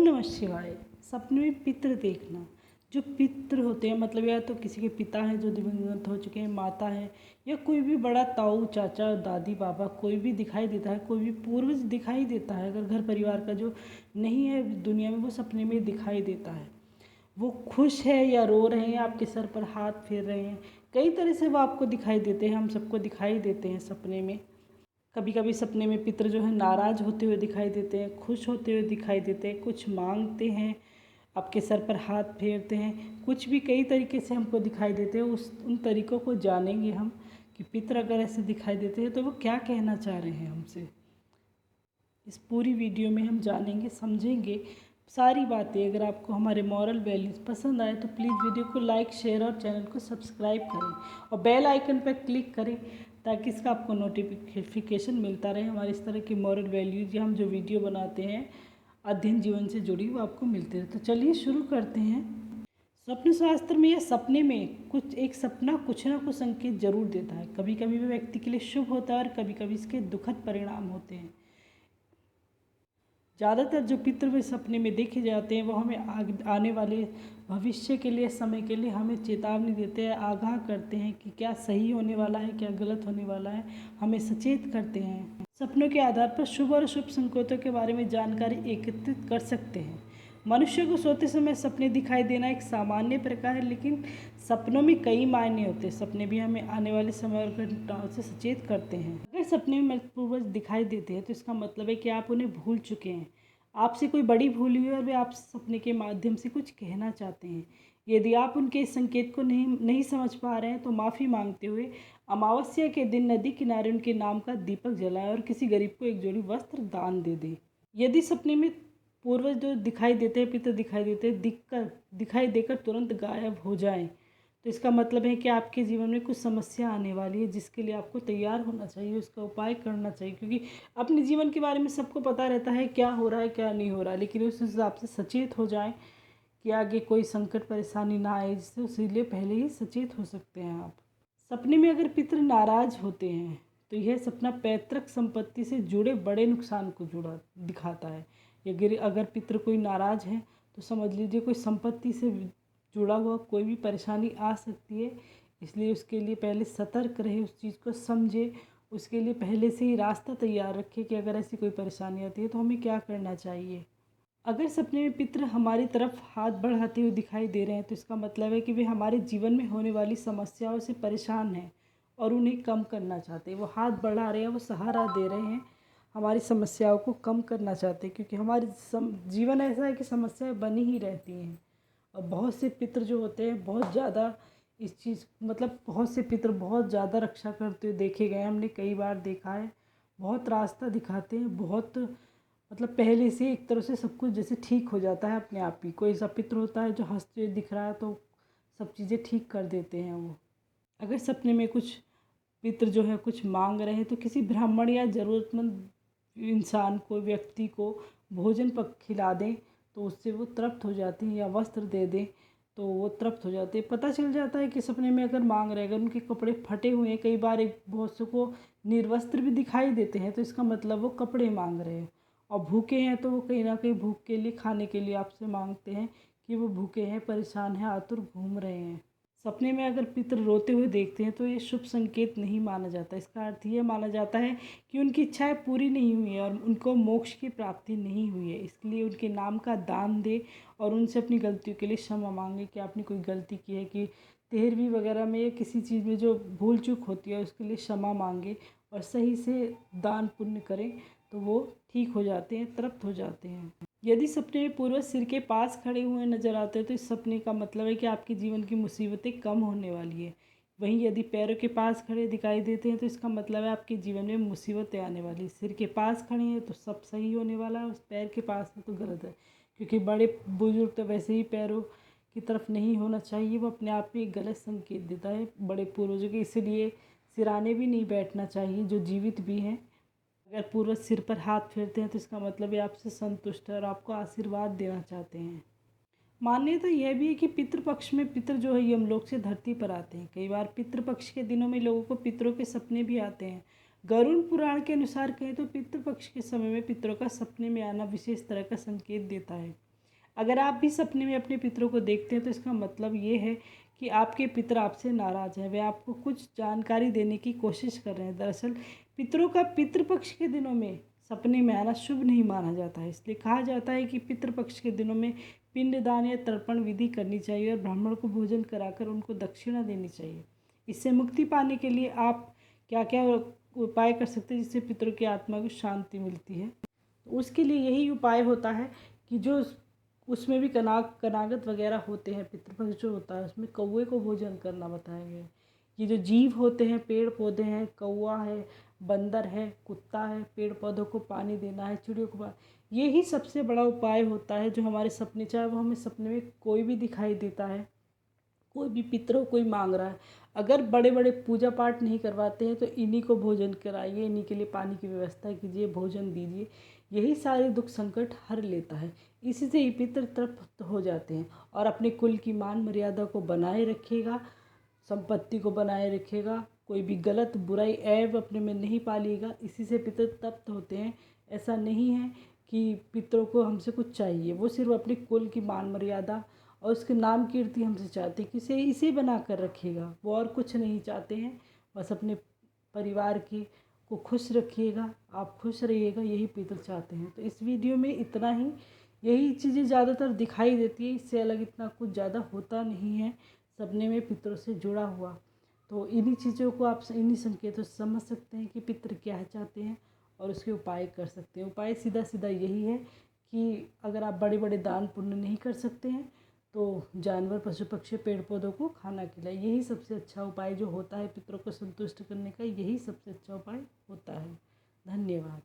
नमः शिवाय। सपने में पितृ देखना, जो पितृ होते हैं मतलब या तो किसी के पिता हैं जो दिवंगत हो चुके हैं, माता है, या कोई भी बड़ा ताऊ चाचा दादी बाबा कोई भी दिखाई देता है, कोई भी पूर्वज दिखाई देता है। अगर घर परिवार का जो नहीं है दुनिया में, वो सपने में दिखाई देता है। वो खुश है या रो रहे हैं, आपके सर पर हाथ फेर रहे हैं, कई तरह से वो आपको दिखाई देते हैं, हम सबको दिखाई देते हैं सपने में। कभी कभी सपने में पितृ जो है नाराज़ होते हुए दिखाई देते हैं, खुश होते हुए दिखाई देते हैं, कुछ मांगते हैं, आपके सर पर हाथ फेरते हैं, कुछ भी कई तरीके से हमको दिखाई देते हैं। उन तरीक़ों को जानेंगे हम कि पितृ अगर ऐसे दिखाई देते हैं तो वो क्या कहना चाह रहे हैं हमसे। इस पूरी वीडियो में हम जानेंगे, समझेंगे सारी बातें। अगर आपको हमारे मॉरल वैल्यूज़ पसंद आए तो प्लीज़ वीडियो को लाइक, शेयर और चैनल को सब्सक्राइब करें और बेल आइकन पर क्लिक करें ताकि इसका आपको नोटिफिकेशन मिलता रहे। हमारे इस तरह की मॉरल वैल्यूज़ या हम जो वीडियो बनाते हैं अध्ययन जीवन से जुड़ी, वो आपको मिलते रहे। तो चलिए शुरू करते हैं। स्वप्न शास्त्र में या सपने में एक सपना कुछ ना कुछ संकेत जरूर देता है। कभी कभी वह व्यक्ति के लिए शुभ होता है और कभी कभी इसके दुखद परिणाम होते हैं। ज़्यादातर जो पितृ वे सपने में देखे जाते हैं वो हमें आने वाले भविष्य के लिए, समय के लिए हमें चेतावनी देते हैं, आगाह करते हैं कि क्या सही होने वाला है, क्या गलत होने वाला है, हमें सचेत करते हैं। सपनों के आधार पर शुभ और अशुभ संकेतों के बारे में जानकारी एकत्रित कर सकते हैं। मनुष्य को सोते समय सपने दिखाई देना एक सामान्य प्रकार है, लेकिन सपनों में कई मायने होते हैं। सपने भी हमें आने वाले समय और घटनाओं से सचेत करते हैं। अगर सपने में मृत पूर्वज दिखाई देते हैं तो इसका मतलब है कि आप उन्हें भूल चुके हैं, आपसे कोई बड़ी भूल हुई है और वे आप सपने के माध्यम से कुछ कहना चाहते हैं। यदि आप उनके इस संकेत को नहीं समझ पा रहे हैं तो माफ़ी मांगते हुए अमावस्या के दिन नदी किनारे उनके नाम का दीपक जलाएं और किसी गरीब को एक जोड़ी वस्त्र दान दे दें। यदि सपने में पूर्वज जो दिखाई देते हैं, पितृ दिखाई देते हैं, दिखाई देकर तुरंत गायब हो जाएं तो इसका मतलब है कि आपके जीवन में कुछ समस्या आने वाली है, जिसके लिए आपको तैयार होना चाहिए, उसका उपाय करना चाहिए। क्योंकि अपने जीवन के बारे में सबको पता रहता है क्या हो रहा है क्या नहीं हो रहा है, लेकिन उस हिसाब से सचेत हो जाएं कि आगे कोई संकट परेशानी ना आए, जिससे उसके पहले ही सचेत हो सकते हैं आप। सपने में अगर पितृ नाराज होते हैं तो यह सपना पैतृक संपत्ति से जुड़े बड़े नुकसान को दिखाता है। अगर पितृ कोई नाराज है तो समझ लीजिए कोई संपत्ति से जुड़ा हुआ कोई भी परेशानी आ सकती है। इसलिए उसके लिए पहले सतर्क रहे, उस चीज़ को समझे, उसके लिए पहले से ही रास्ता तैयार रखें कि अगर ऐसी कोई परेशानी आती है तो हमें क्या करना चाहिए। अगर सपने में पितृ हमारी तरफ हाथ बढ़ाते हुए दिखाई दे रहे हैं तो इसका मतलब है कि वे हमारे जीवन में होने वाली समस्याओं से परेशान हैं और उन्हें कम करना चाहते हैं। वो हाथ बढ़ा रहे हैं, वो सहारा दे रहे हैं, हमारी समस्याओं को कम करना चाहते हैं। क्योंकि हमारे जीवन ऐसा है कि समस्याएं बनी ही रहती हैं और बहुत से पितृ जो होते हैं बहुत ज़्यादा इस चीज़ मतलब बहुत से पितृ बहुत ज़्यादा रक्षा करते हुए देखे गए, हमने कई बार देखा है। बहुत रास्ता दिखाते हैं, बहुत मतलब पहले से एक तरह से सब कुछ जैसे ठीक हो जाता है अपने आप ही। कोई ऐसा पितृ होता है जो हंसते हुए दिख रहा है तो सब चीज़ें ठीक कर देते हैं वो। अगर सपने में कुछ पितृ जो है कुछ मांग रहे हैं तो किसी ब्राह्मण या ज़रूरतमंद इंसान को, व्यक्ति को भोजन खिला दें तो उससे वो तृप्त हो जाते हैं, या वस्त्र दे दें तो वो तृप्त हो जाते हैं। पता चल जाता है कि सपने में अगर मांग रहे, अगर उनके कपड़े फटे हुए हैं, कई बार एक बहुत से को निर्वस्त्र भी दिखाई देते हैं तो इसका मतलब वो कपड़े मांग रहे हैं। और भूखे हैं तो वो कहीं ना कहीं भूख के लिए, खाने के लिए आपसे मांगते हैं कि वो भूखे हैं, परेशान हैं, आतुर घूम रहे हैं। सपने में अगर पितृ रोते हुए देखते हैं तो ये शुभ संकेत नहीं माना जाता। इसका अर्थ ये माना जाता है कि उनकी इच्छाएं पूरी नहीं हुई है और उनको मोक्ष की प्राप्ति नहीं हुई है। इसलिए उनके नाम का दान दे और उनसे अपनी गलतियों के लिए क्षमा मांगे कि आपने कोई गलती की है, कि 13वीं वगैरह में या किसी चीज़ में जो भूल चूक होती है उसके लिए क्षमा मांगे और सही से दान पुण्य करें तो वो ठीक हो जाते हैं, तृप्त हो जाते हैं। यदि सपने में पूर्वज सिर के पास खड़े हुए नजर आते हैं तो इस सपने का मतलब है कि आपके जीवन की मुसीबतें कम होने वाली है। वहीं यदि पैरों के पास खड़े दिखाई देते हैं तो इसका मतलब है आपके जीवन में मुसीबतें आने वाली। सिर के पास खड़े हैं तो सब सही होने वाला है, उस पैर के पास है तो गलत है। क्योंकि बड़े बुजुर्ग तो वैसे ही पैरों की तरफ नहीं होना चाहिए, वो अपने आप में एक गलत संकेत देता है बड़े पूर्वजों के। इसीलिए सिराने भी नहीं बैठना चाहिए जो जीवित भी हैं। अगर पूर्वज सिर पर हाथ फेरते हैं तो इसका मतलब ये आपसे संतुष्ट है और आपको आशीर्वाद देना चाहते हैं। मान्यता यह भी है कि पितृपक्ष में पितृ जो है यमलोक से धरती पर आते हैं। कई बार पितृपक्ष के दिनों में लोगों को पितरों के सपने भी आते हैं। गरुड़ पुराण के अनुसार कहें तो पितृपक्ष के समय में पितरों का सपने में आना विशेष तरह का संकेत देता है। अगर आप भी सपने में अपने पितरों को देखते हैं तो इसका मतलब ये है कि आपके पितर आपसे नाराज़ हैं, वे आपको कुछ जानकारी देने की कोशिश कर रहे हैं। दरअसल पितरों का पितृपक्ष के दिनों में सपने में आना शुभ नहीं माना जाता है, इसलिए कहा जाता है कि पितृपक्ष के दिनों में पिंडदान या तर्पण विधि करनी चाहिए और ब्राह्मण को भोजन कराकर उनको दक्षिणा देनी चाहिए। इससे मुक्ति पाने के लिए आप क्या क्या उपाय कर सकते हैं जिससे पितरों की आत्मा को शांति मिलती है। उसके लिए यही उपाय होता है कि जो उसमें भी कनागत वगैरह होते हैं, पितृपक्ष जो होता है उसमें कौवे को भोजन करना बताया गया है। ये जो जीव होते हैं, पेड़ पौधे हैं, कौवा है, बंदर है, कुत्ता है, पेड़ पौधों को पानी देना है, चिड़ियों को पानी, ये ही सबसे बड़ा उपाय होता है जो हमारे सपने, चाहे वो हमें सपने में कोई भी दिखाई देता है, कोई भी पितरों कोई मांग रहा है, अगर बड़े बड़े पूजा पाठ नहीं करवाते हैं तो इन्हीं को भोजन कराइए, इन्हीं के लिए पानी की व्यवस्था कीजिए, भोजन दीजिए, यही सारे दुख संकट हर लेता है। इसी से ही पितर तृप्त हो जाते हैं और अपने कुल की मान मर्यादा को बनाए रखिएगा, संपत्ति को बनाए रखेगा, कोई भी गलत बुराई ऐब अपने में नहीं पालिएगा। इसी से पितर तृप्त होते हैं। ऐसा नहीं है कि पितरों को हमसे कुछ चाहिए, वो सिर्फ अपने कुल की मान मर्यादा और उसके नाम कीर्ति हमसे चाहते हैं कि इसे बना कर रखिएगा, वो और कुछ नहीं चाहते हैं। बस अपने परिवार की को खुश रखिएगा, आप खुश रहिएगा, यही पितर चाहते हैं। तो इस वीडियो में इतना ही, यही चीज़ें ज़्यादातर दिखाई देती है, इससे अलग इतना कुछ ज़्यादा होता नहीं है सपने में पितरों से जुड़ा हुआ। तो इन्हीं चीज़ों को आप इन्हीं संकेतों से समझ सकते हैं कि पितर क्या चाहते हैं और उसके उपाय कर सकते हैं। उपाय सीधा सीधा यही है कि अगर आप बड़े बड़े दान पुण्य नहीं कर सकते हैं तो जानवर, पशु पक्षी, पेड़ पौधों को खाना खिलाए, यही सबसे अच्छा उपाय जो होता है पितरों को संतुष्ट करने का, यही सबसे अच्छा उपाय होता है। धन्यवाद।